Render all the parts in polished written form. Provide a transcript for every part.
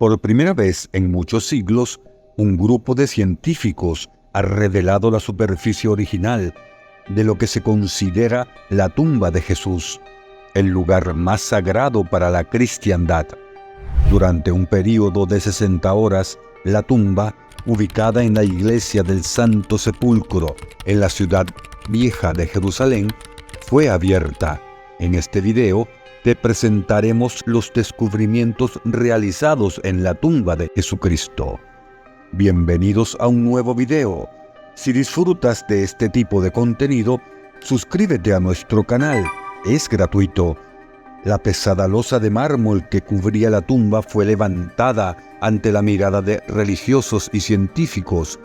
Por primera vez en muchos siglos, un grupo de científicos ha revelado la superficie original de lo que se considera la tumba de Jesús, el lugar más sagrado para la cristiandad. Durante un período de 60 horas, la tumba, ubicada en la iglesia del Santo Sepulcro, en la ciudad vieja de Jerusalén, fue abierta. En este video te presentaremos los descubrimientos realizados en la tumba de Jesucristo. Bienvenidos a un nuevo video. Si disfrutas de este tipo de contenido, suscríbete a nuestro canal. Es gratuito. La pesada losa de mármol que cubría la tumba fue levantada ante la mirada de religiosos y científicos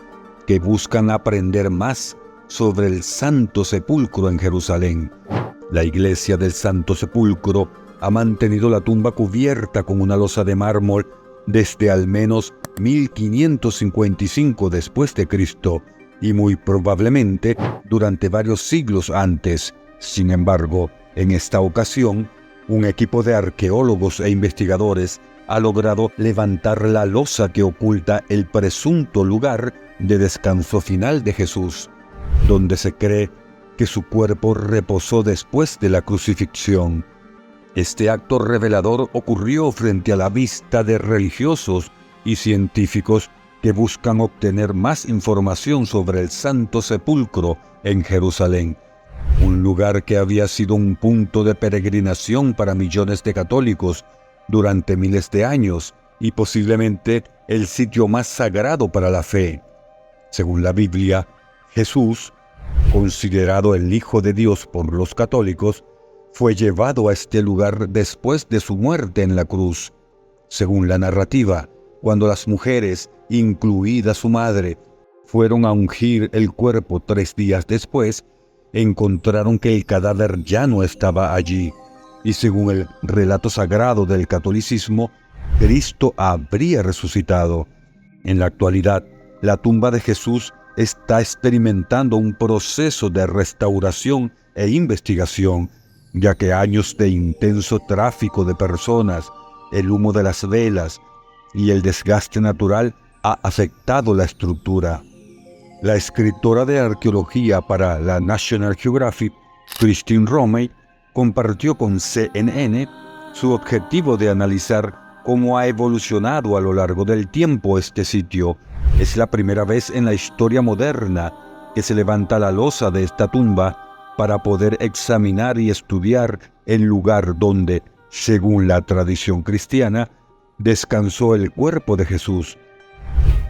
que buscan aprender más sobre el Santo Sepulcro en Jerusalén. La iglesia del Santo Sepulcro ha mantenido la tumba cubierta con una losa de mármol desde al menos 1555 después de Cristo y muy probablemente durante varios siglos antes. Sin embargo, en esta ocasión, un equipo de arqueólogos e investigadores ha logrado levantar la losa que oculta el presunto lugar de descanso final de Jesús, donde se cree que su cuerpo reposó después de la crucifixión. Este acto revelador ocurrió frente a la vista de religiosos y científicos que buscan obtener más información sobre el Santo Sepulcro en Jerusalén, un lugar que había sido un punto de peregrinación para millones de católicos durante miles de años y posiblemente el sitio más sagrado para la fe. Según la Biblia, Jesús, considerado el Hijo de Dios por los católicos, fue llevado a este lugar después de su muerte en la cruz. Según la narrativa, cuando las mujeres, incluida su madre, fueron a ungir el cuerpo 3 días después, encontraron que el cadáver ya no estaba allí, y según el relato sagrado del catolicismo, Cristo habría resucitado. En la actualidad, la tumba de Jesús está experimentando un proceso de restauración e investigación, ya que años de intenso tráfico de personas, el humo de las velas y el desgaste natural ha afectado la estructura. La escritora de arqueología para la National Geographic, Christine Romey, compartió con CNN su objetivo de analizar cómo ha evolucionado a lo largo del tiempo este sitio. Es la primera vez en la historia moderna que se levanta la losa de esta tumba para poder examinar y estudiar el lugar donde, según la tradición cristiana, descansó el cuerpo de Jesús,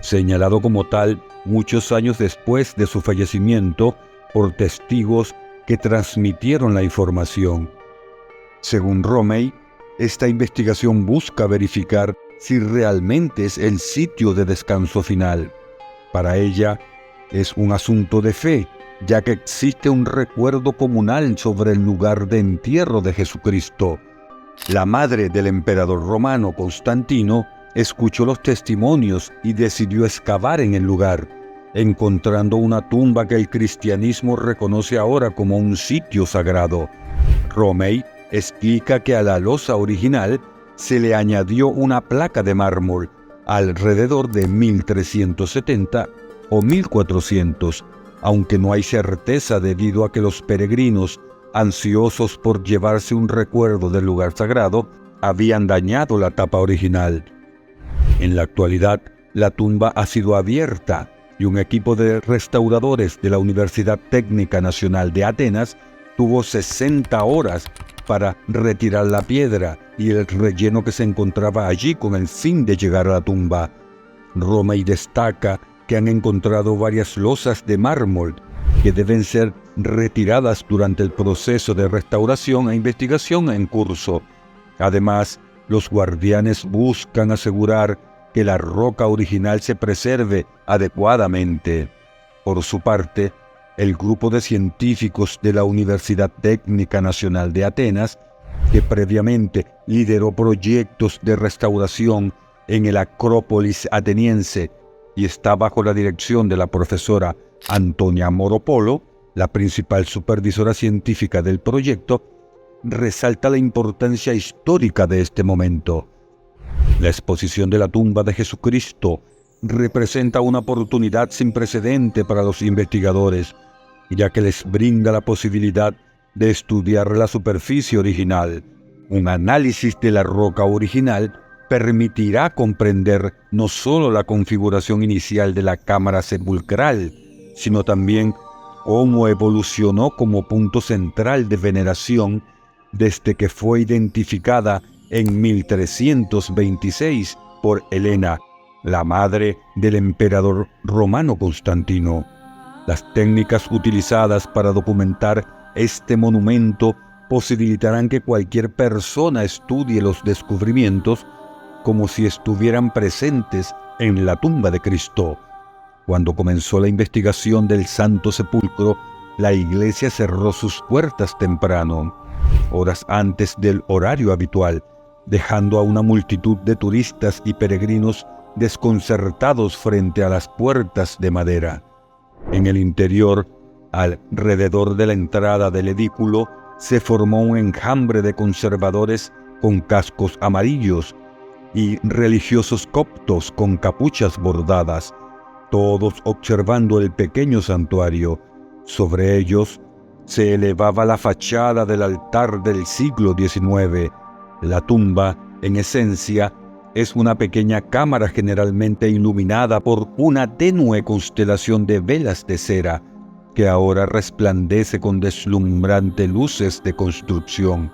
señalado como tal muchos años después de su fallecimiento por testigos que transmitieron la información. Según Romey, esta investigación busca verificar si realmente es el sitio de descanso final. Para ella, es un asunto de fe, ya que existe un recuerdo comunal sobre el lugar de entierro de Jesucristo. La madre del emperador romano Constantino escuchó los testimonios y decidió excavar en el lugar, encontrando una tumba que el cristianismo reconoce ahora como un sitio sagrado. Romey explica que a la losa original se le añadió una placa de mármol alrededor de 1370 o 1400, aunque no hay certeza debido a que los peregrinos, ansiosos por llevarse un recuerdo del lugar sagrado, habían dañado la tapa original. En la actualidad, la tumba ha sido abierta y un equipo de restauradores de la Universidad Técnica Nacional de Atenas tuvo 60 horas para retirar la piedra y el relleno que se encontraba allí con el fin de llegar a la tumba. Romey destaca que han encontrado varias losas de mármol que deben ser retiradas durante el proceso de restauración e investigación en curso. Además, los guardianes buscan asegurar que la roca original se preserve adecuadamente. Por su parte, el grupo de científicos de la Universidad Técnica Nacional de Atenas, que previamente lideró proyectos de restauración en el Acrópolis ateniense y está bajo la dirección de la profesora Antonia Moropolo, la principal supervisora científica del proyecto, resalta la importancia histórica de este momento. La exposición de la tumba de Jesucristo representa una oportunidad sin precedente para los investigadores, ya que les brinda la posibilidad de estudiar la superficie original. Un análisis de la roca original permitirá comprender no solo la configuración inicial de la cámara sepulcral, sino también cómo evolucionó como punto central de veneración desde que fue identificada en 1326 por Helena, la madre del emperador romano Constantino. Las técnicas utilizadas para documentar este monumento posibilitarán que cualquier persona estudie los descubrimientos como si estuvieran presentes en la tumba de Cristo. Cuando comenzó la investigación del Santo Sepulcro, la iglesia cerró sus puertas temprano, horas antes del horario habitual, dejando a una multitud de turistas y peregrinos desconcertados frente a las puertas de madera. En el interior, alrededor de la entrada del edículo, se formó un enjambre de conservadores con cascos amarillos y religiosos coptos con capuchas bordadas, todos observando el pequeño santuario. Sobre ellos se elevaba la fachada del altar del siglo XIX. La tumba, en esencia, es una pequeña cámara generalmente iluminada por una tenue constelación de velas de cera, que ahora resplandece con deslumbrantes luces de construcción.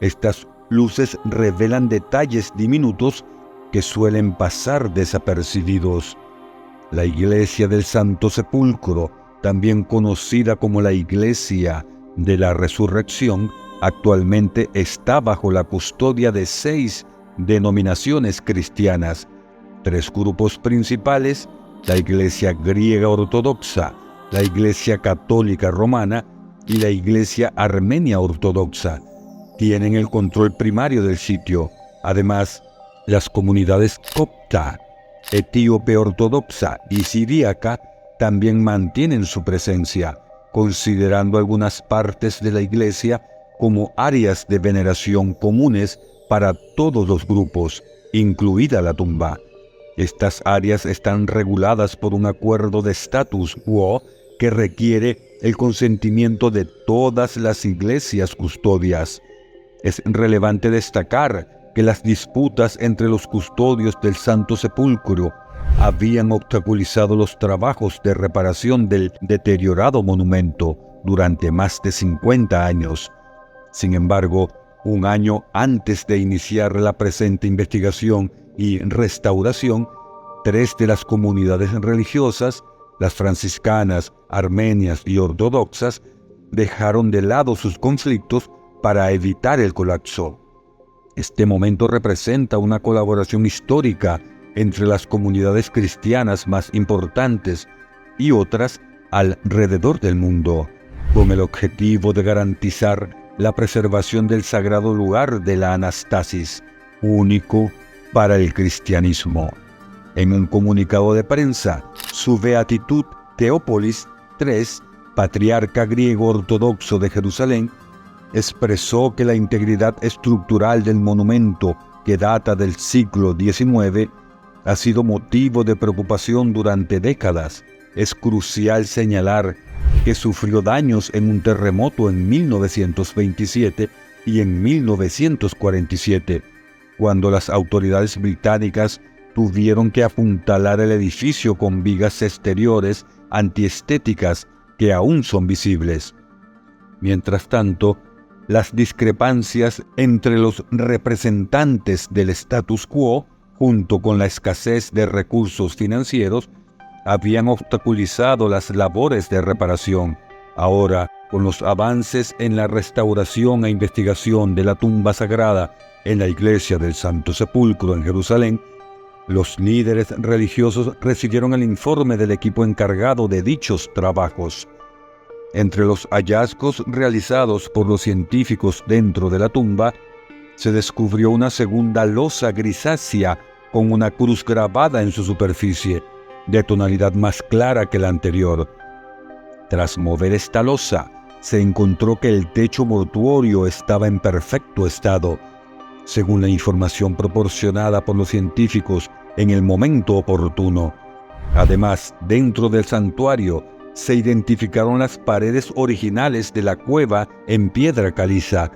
Estas luces revelan detalles diminutos que suelen pasar desapercibidos. La iglesia del Santo Sepulcro, también conocida como la Iglesia de la Resurrección, actualmente está bajo la custodia de 6 denominaciones cristianas, 3 grupos principales: la Iglesia griega ortodoxa, la Iglesia católica romana y la Iglesia armenia ortodoxa. Tienen el control primario del sitio. Además, las comunidades copta, etíope ortodoxa y siríaca también mantienen su presencia, considerando algunas partes de la iglesia como áreas de veneración comunes para todos los grupos, incluida la tumba. Estas áreas están reguladas por un acuerdo de status quo que requiere el consentimiento de todas las iglesias custodias. Es relevante destacar que las disputas entre los custodios del Santo Sepulcro habían obstaculizado los trabajos de reparación del deteriorado monumento durante más de 50 años. Sin embargo, un año antes de iniciar la presente investigación y restauración, 3 de las comunidades religiosas, las franciscanas, armenias y ortodoxas, dejaron de lado sus conflictos para evitar el colapso. Este momento representa una colaboración histórica entre las comunidades cristianas más importantes y otras alrededor del mundo, con el objetivo de garantizar la preservación del sagrado lugar de la Anastasis, único para el cristianismo. En un comunicado de prensa, su Beatitud Teópolis III, patriarca griego ortodoxo de Jerusalén, expresó que la integridad estructural del monumento, que data del siglo XIX, ha sido motivo de preocupación durante décadas. Es crucial señalar que sufrió daños en un terremoto en 1927 y en 1947, cuando las autoridades británicas tuvieron que apuntalar el edificio con vigas exteriores antiestéticas que aún son visibles. Mientras tanto, las discrepancias entre los representantes del status quo, junto con la escasez de recursos financieros, habían obstaculizado las labores de reparación. Ahora, con los avances en la restauración e investigación de la tumba sagrada en la iglesia del Santo Sepulcro en Jerusalén, los líderes religiosos recibieron el informe del equipo encargado de dichos trabajos. Entre los hallazgos realizados por los científicos dentro de la tumba, se descubrió una segunda losa grisácea con una cruz grabada en su superficie, de tonalidad más clara que la anterior. Tras mover esta losa, se encontró que el techo mortuorio estaba en perfecto estado. según la información proporcionada por los científicos en el momento oportuno. Además, dentro del santuario se identificaron las paredes originales de la cueva en piedra caliza.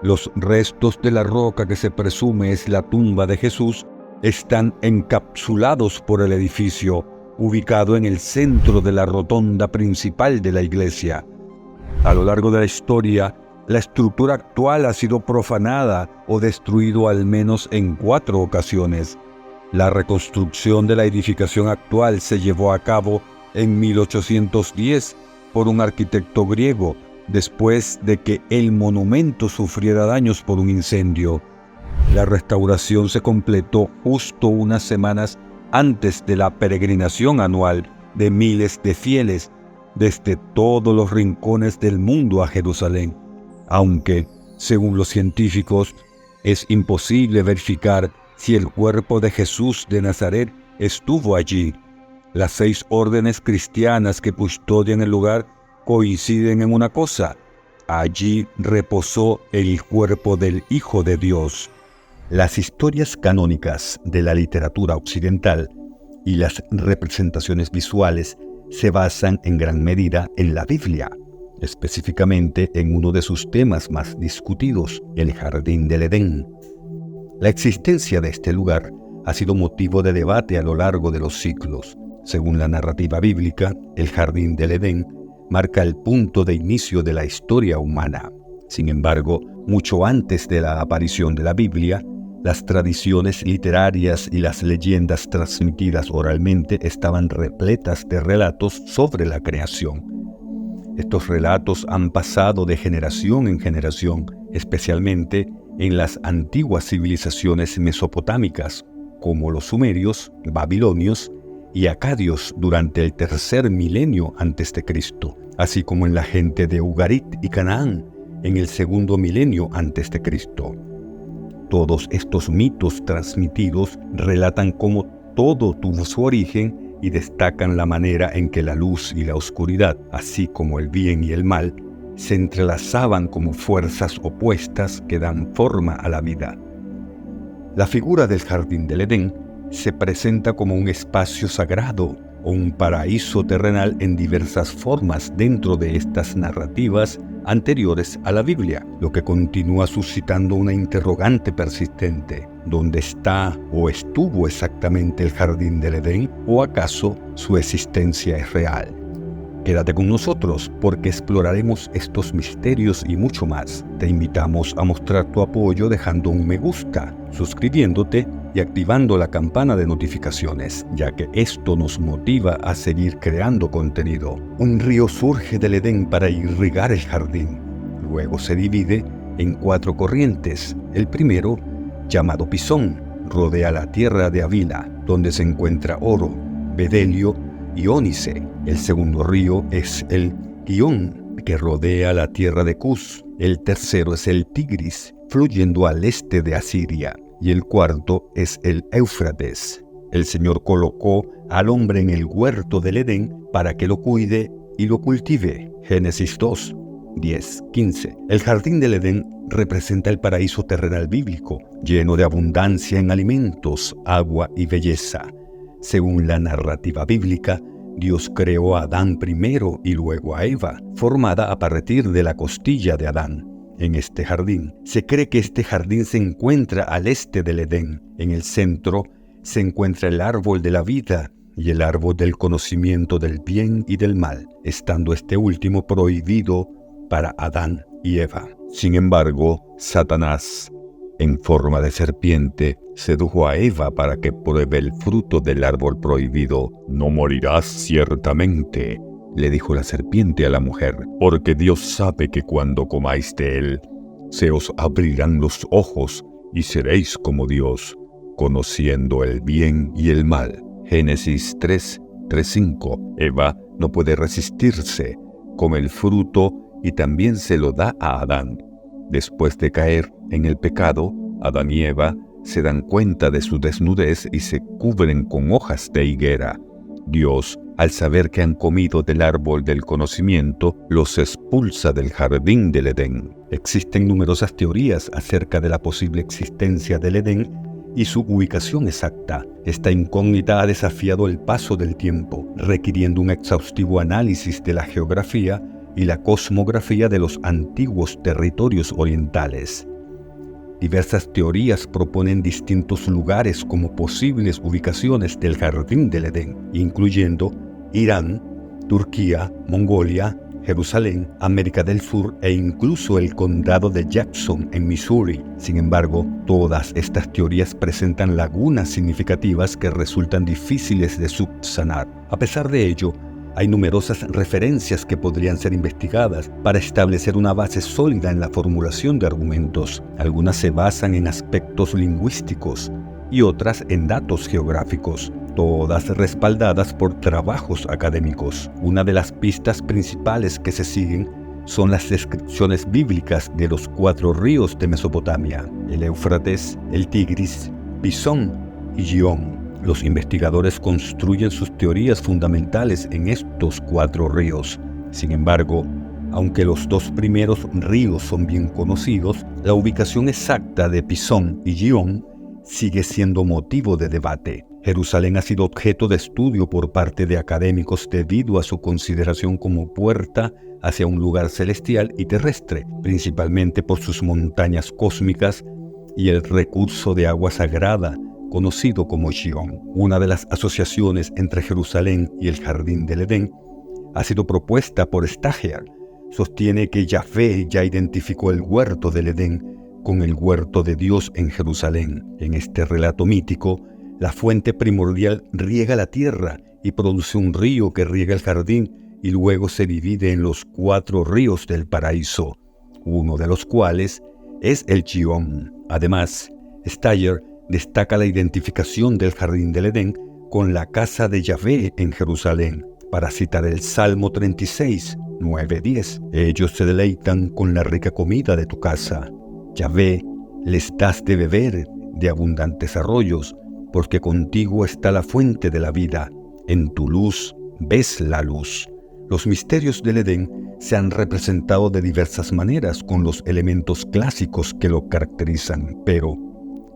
Los restos de la roca que se presume es la tumba de Jesús están encapsulados por el edificio, ubicado en el centro de la rotonda principal de la iglesia. A lo largo de la historia, la estructura actual ha sido profanada o destruido al menos en 4 ocasiones. La reconstrucción de la edificación actual se llevó a cabo en 1810 por un arquitecto griego, después de que el monumento sufriera daños por un incendio. La restauración se completó justo unas semanas antes de la peregrinación anual de miles de fieles desde todos los rincones del mundo a Jerusalén, aunque, según los científicos, es imposible verificar si el cuerpo de Jesús de Nazaret estuvo allí. Las 6 órdenes cristianas que custodian el lugar coinciden en una cosa: allí reposó el cuerpo del Hijo de Dios. Las historias canónicas de la literatura occidental y las representaciones visuales se basan en gran medida en la Biblia, específicamente en uno de sus temas más discutidos, el Jardín del Edén. La existencia de este lugar ha sido motivo de debate a lo largo de los siglos. Según la narrativa bíblica, el Jardín del Edén marca el punto de inicio de la historia humana. Sin embargo, mucho antes de la aparición de la Biblia, las tradiciones literarias y las leyendas transmitidas oralmente estaban repletas de relatos sobre la creación. Estos relatos han pasado de generación en generación, especialmente en las antiguas civilizaciones mesopotámicas, como los sumerios, babilonios y acadios durante el 3er milenio a.C., así como en la gente de Ugarit y Canaán en el 2er milenio a.C. Todos estos mitos transmitidos relatan cómo todo tuvo su origen y destacan la manera en que la luz y la oscuridad, así como el bien y el mal, se entrelazaban como fuerzas opuestas que dan forma a la vida. La figura del Jardín del Edén se presenta como un espacio sagrado o un paraíso terrenal en diversas formas dentro de estas narrativas anteriores a la Biblia, lo que continúa suscitando una interrogante persistente: ¿dónde está o estuvo exactamente el Jardín del Edén? ¿O acaso su existencia es real? Quédate con nosotros porque exploraremos estos misterios y mucho más. Te invitamos a mostrar tu apoyo dejando un me gusta, suscribiéndote y activando la campana de notificaciones, ya que esto nos motiva a seguir creando contenido. Un río surge del Edén para irrigar el jardín. Luego se divide en 4 corrientes. El primero, llamado Pisón, rodea la tierra de Avila, donde se encuentra oro, bedelio y ónice. El segundo río es el Gihón, que rodea la tierra de Cus. El tercero es el Tigris, fluyendo al este de Asiria. Y el cuarto es el Éufrates. El Señor colocó al hombre en el huerto del Edén para que lo cuide y lo cultive. Génesis 2, 10, 15. El Jardín del Edén representa el paraíso terrenal bíblico, lleno de abundancia en alimentos, agua y belleza. Según la narrativa bíblica, Dios creó a Adán primero y luego a Eva, formada a partir de la costilla de Adán. En este jardín, se cree que este jardín se encuentra al este del Edén. En el centro se encuentra el árbol de la vida y el árbol del conocimiento del bien y del mal, estando este último prohibido para Adán y Eva. Sin embargo, Satanás, en forma de serpiente, sedujo a Eva para que pruebe el fruto del árbol prohibido. «No morirás ciertamente», le dijo la serpiente a la mujer, «porque Dios sabe que cuando comáis de él, se os abrirán los ojos y seréis como Dios, conociendo el bien y el mal». Génesis 3, 3-5. Eva no puede resistirse, come el fruto y también se lo da a Adán. Después de caer en el pecado, Adán y Eva se dan cuenta de su desnudez y se cubren con hojas de higuera. Dios, al saber que han comido del árbol del conocimiento, los expulsa del jardín del Edén. Existen numerosas teorías acerca de la posible existencia del Edén y su ubicación exacta. Esta incógnita ha desafiado el paso del tiempo, requiriendo un exhaustivo análisis de la geografía y la cosmografía de los antiguos territorios orientales. Diversas teorías proponen distintos lugares como posibles ubicaciones del Jardín del Edén, incluyendo Irán, Turquía, Mongolia, Jerusalén, América del Sur e incluso el condado de Jackson en Missouri. Sin embargo, todas estas teorías presentan lagunas significativas que resultan difíciles de subsanar. A pesar de ello, hay numerosas referencias que podrían ser investigadas para establecer una base sólida en la formulación de argumentos. Algunas se basan en aspectos lingüísticos y otras en datos geográficos, todas respaldadas por trabajos académicos. Una de las pistas principales que se siguen son las descripciones bíblicas de los 4 ríos de Mesopotamia: el Éufrates, el Tigris, Pisón y Gihón. Los investigadores construyen sus teorías fundamentales en estos 4 ríos. Sin embargo, aunque los 2 primeros ríos son bien conocidos, la ubicación exacta de Pisón y Gihón sigue siendo motivo de debate. Jerusalén ha sido objeto de estudio por parte de académicos debido a su consideración como puerta hacia un lugar celestial y terrestre, principalmente por sus montañas cósmicas y el recurso de agua sagrada conocido como Gihón. Una de las asociaciones entre Jerusalén y el Jardín del Edén ha sido propuesta por Stagger. Sostiene que Yahvé ya identificó el huerto del Edén con el huerto de Dios en Jerusalén. En este relato mítico, la fuente primordial riega la tierra y produce un río que riega el jardín y luego se divide en los 4 ríos del paraíso, uno de los cuales es el Gihón. Además, Stagger destaca la identificación del Jardín del Edén con la casa de Yahvé en Jerusalén. Para citar el Salmo 36, 9-10, ellos se deleitan con la rica comida de tu casa. Yahvé, les das de beber de abundantes arroyos, porque contigo está la fuente de la vida. En tu luz ves la luz. Los misterios del Edén se han representado de diversas maneras con los elementos clásicos que lo caracterizan, pero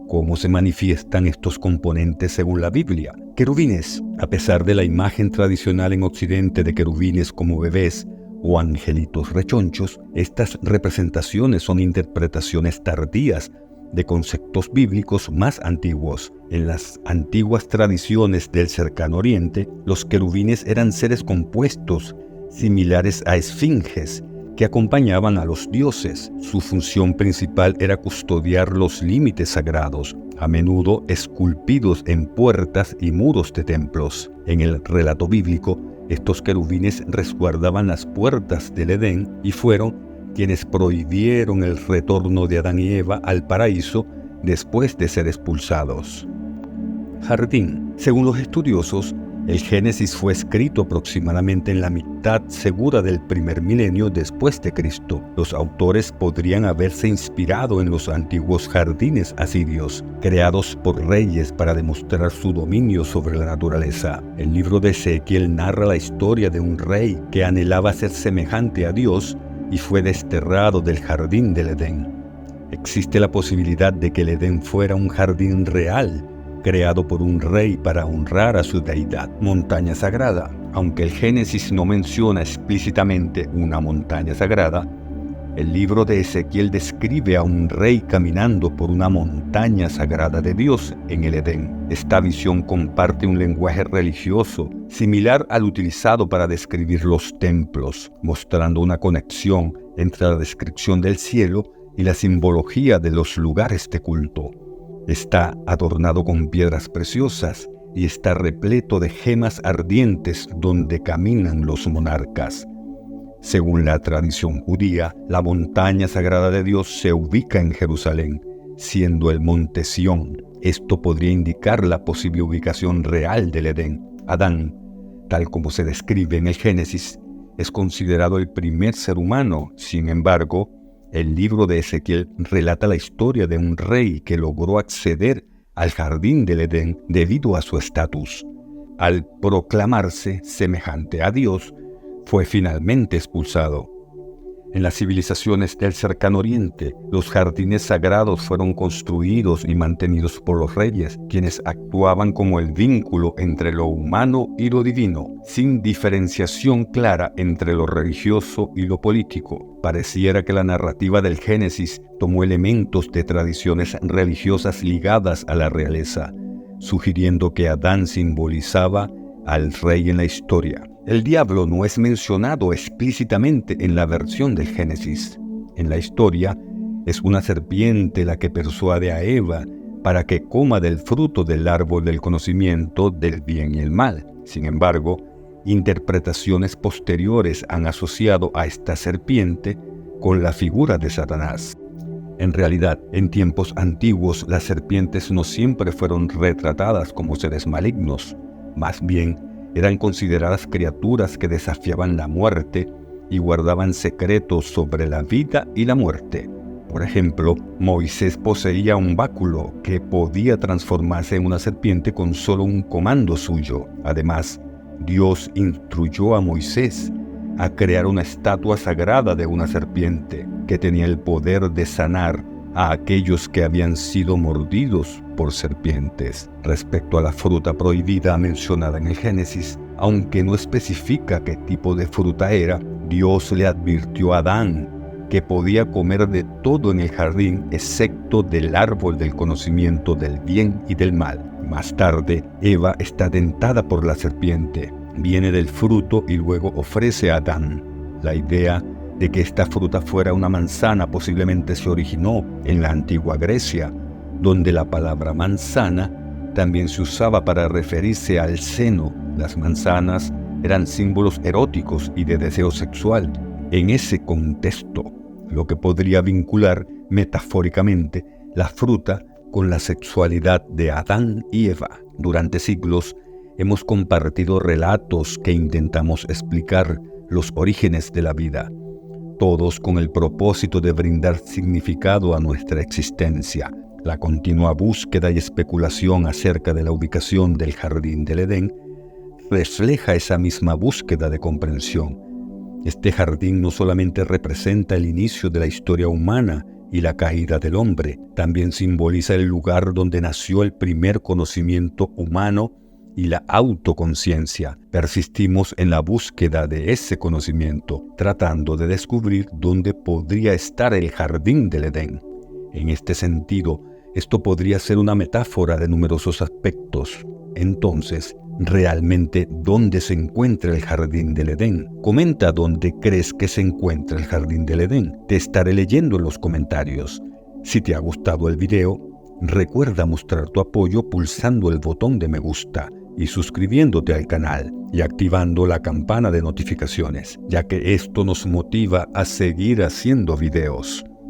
¿cómo se manifiestan estos componentes según la Biblia? Querubines. A pesar de la imagen tradicional en Occidente de querubines como bebés o angelitos rechonchos, estas representaciones son interpretaciones tardías de conceptos bíblicos más antiguos. En las antiguas tradiciones del Cercano Oriente, los querubines eran seres compuestos similares a esfinges que acompañaban a los dioses. Su función principal era custodiar los límites sagrados, a menudo esculpidos en puertas y muros de templos. En el relato bíblico, estos querubines resguardaban las puertas del Edén y fueron quienes prohibieron el retorno de Adán y Eva al paraíso después de ser expulsados. Jardín. Según los estudiosos, el Génesis fue escrito aproximadamente en la mitad segura del primer milenio después de Cristo. Los autores podrían haberse inspirado en los antiguos jardines asirios, creados por reyes para demostrar su dominio sobre la naturaleza. El libro de Ezequiel narra la historia de un rey que anhelaba ser semejante a Dios y fue desterrado del jardín del Edén. Existe la posibilidad de que el Edén fuera un jardín real, creado por un rey para honrar a su deidad. Montaña sagrada. Aunque el Génesis no menciona explícitamente una montaña sagrada, el libro de Ezequiel describe a un rey caminando por una montaña sagrada de Dios en el Edén. Esta visión comparte un lenguaje religioso similar al utilizado para describir los templos, mostrando una conexión entre la descripción del cielo y la simbología de los lugares de culto. Está adornado con piedras preciosas y está repleto de gemas ardientes donde caminan los monarcas. Según la tradición judía, la montaña sagrada de Dios se ubica en Jerusalén, siendo el monte Sión. Esto podría indicar la posible ubicación real del Edén. Adán, tal como se describe en el Génesis, es considerado el primer ser humano. Sin embargo, el libro de Ezequiel relata la historia de un rey que logró acceder al jardín del Edén debido a su estatus. al proclamarse semejante a Dios, fue finalmente expulsado. En las civilizaciones del cercano oriente, los jardines sagrados fueron construidos y mantenidos por los reyes, quienes actuaban como el vínculo entre lo humano y lo divino, sin diferenciación clara entre lo religioso y lo político. Pareciera que la narrativa del Génesis tomó elementos de tradiciones religiosas ligadas a la realeza, sugiriendo que Adán simbolizaba al rey en la historia. El diablo no es mencionado explícitamente en la versión del Génesis. En la historia, es una serpiente la que persuade a Eva para que coma del fruto del árbol del conocimiento del bien y el mal. Sin embargo, interpretaciones posteriores han asociado a esta serpiente con la figura de Satanás. En realidad, en tiempos antiguos, las serpientes no siempre fueron retratadas como seres malignos. Más bien, eran consideradas criaturas que desafiaban la muerte y guardaban secretos sobre la vida y la muerte. Por ejemplo, Moisés poseía un báculo que podía transformarse en una serpiente con solo un comando suyo. Además, Dios instruyó a Moisés a crear una estatua sagrada de una serpiente que tenía el poder de sanar a aquellos que habían sido mordidos por serpientes. Respecto a la fruta prohibida mencionada en el Génesis, aunque no especifica qué tipo de fruta era, Dios le advirtió a Adán que podía comer de todo en el jardín excepto del árbol del conocimiento del bien y del mal. Más tarde, Eva está tentada por la serpiente, viene del fruto y luego ofrece a Adán. La idea de que esta fruta fuera una manzana posiblemente se originó en la antigua Grecia, donde la palabra manzana también se usaba para referirse al seno. Las manzanas eran símbolos eróticos y de deseo sexual en ese contexto, lo que podría vincular metafóricamente la fruta con la sexualidad de Adán y Eva. Durante siglos hemos compartido relatos que intentamos explicar los orígenes de la vida, todos con el propósito de brindar significado a nuestra existencia. La continua búsqueda y especulación acerca de la ubicación del jardín del Edén refleja esa misma búsqueda de comprensión. Este jardín no solamente representa el inicio de la historia humana y la caída del hombre, también simboliza el lugar donde nació el primer conocimiento humano y la autoconciencia. Persistimos en la búsqueda de ese conocimiento, tratando de descubrir dónde podría estar el jardín del Edén. En este sentido, esto podría ser una metáfora de numerosos aspectos. Entonces, ¿realmente dónde se encuentra el jardín del Edén? Comenta dónde crees que se encuentra el jardín del Edén. Te estaré leyendo en los comentarios. Si te ha gustado el video, recuerda mostrar tu apoyo pulsando el botón de me gusta y suscribiéndote al canal y activando la campana de notificaciones, ya que esto nos motiva a seguir haciendo videos.